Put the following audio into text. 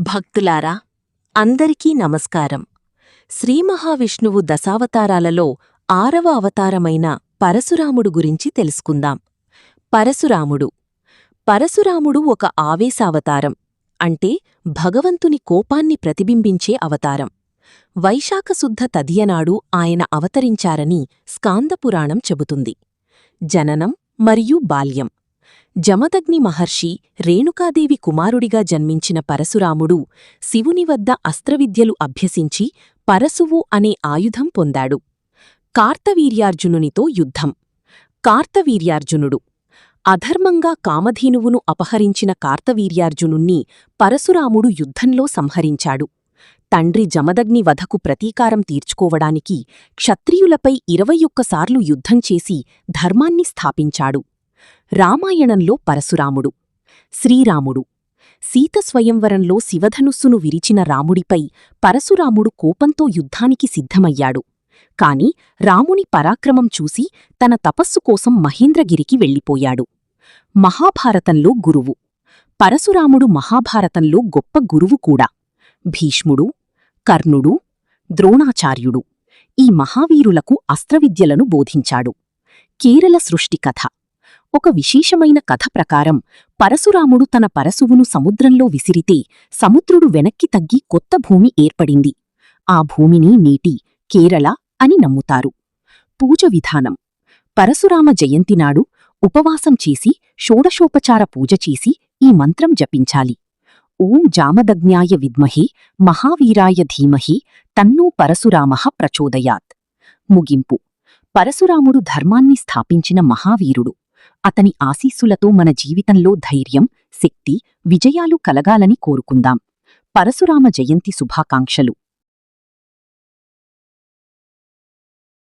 భక్తులారా, అందరికీ నమస్కారం. శ్రీమహావిష్ణువు దశావతారాలలో 6వ అవతారమైన పరశురాముడు గురించి తెలుసుకుందాం. పరశురాముడు ఒక ఆవేశావతారం, అంటే భగవంతుని కోపాన్ని ప్రతిబింబించే అవతారం. వైశాఖశుద్ధ తదియనాడు ఆయన అవతరించారని స్కాందపురాణం చెబుతుంది. జననం మరియు బాల్యం. జమదగ్ని మహర్షి రేణుకాదేవి కుమారుడిగా జన్మించిన పరశురాముడు శివుని వద్ద అస్త్రవిద్యలు అభ్యసించి పరశువు అనే ఆయుధం పొందాడు. కార్తవీర్యార్జునునితో యుద్ధం. కార్తవీర్యార్జునుడు అధర్మంగా కామధేనువును అపహరించిన కార్తవీర్యార్జునుణ్ణి పరశురాముడు యుద్ధంలో సంహరించాడు. తండ్రి జమదగ్ని వధకు ప్రతీకారం తీర్చుకోవడానికి క్షత్రియులపై 21 సార్లు యుద్ధం చేసి ధర్మాన్ని స్థాపించాడు. రామాయణంలో పరశురాముడు. శ్రీరాముడు సీత స్వయంవరంలో శివధనుస్సును విరిచిన రాముడిపై పరశురాముడు కోపంతో యుద్ధానికి సిద్ధమయ్యాడు. కాని రాముని పరాక్రమం చూసి తన తపస్సు కోసం మహేంద్రగిరికి వెళ్ళిపోయాడు. మహాభారతంలో గురువు. పరశురాముడు మహాభారతంలో గొప్ప గురువు కూడా. భీష్ముడు, కర్ణుడు, ద్రోణాచార్యుడు ఈ మహావీరులకు అస్త్రవిద్యలను బోధించాడు. కేరళ సృష్టి కథ. ఒక విశేషమైన కథ ప్రకారం పరశురాముడు తన పరశువును సముద్రంలో విసిరితే సముద్రుడు వెనక్కి తగ్గి కొత్త భూమి ఏర్పడింది. ఆ భూమిని నేటి కేరళ అని నమ్ముతారు. పూజ విధానం. పరశురామ జయంతినాడు ఉపవాసం చేసి షోడశోపచార పూజ చేసి ఈ మంత్రం జపించాలి. ఓం జామదగ్న్యాయ విద్మహే మహావీరాయ ధీమహి తన్నో పరశురామః ప్రచోదయాత్. ముగింపు. పరశురాముడు ధర్మాన్ని స్థాపించిన మహావీరుడు. అతని ఆశీస్సులతో మన జీవితంలో ధైర్యం, శక్తి, విజయాలు కలగాలని కోరుకుందాం. పరశురామ జయంతి శుభాకాంక్షలు.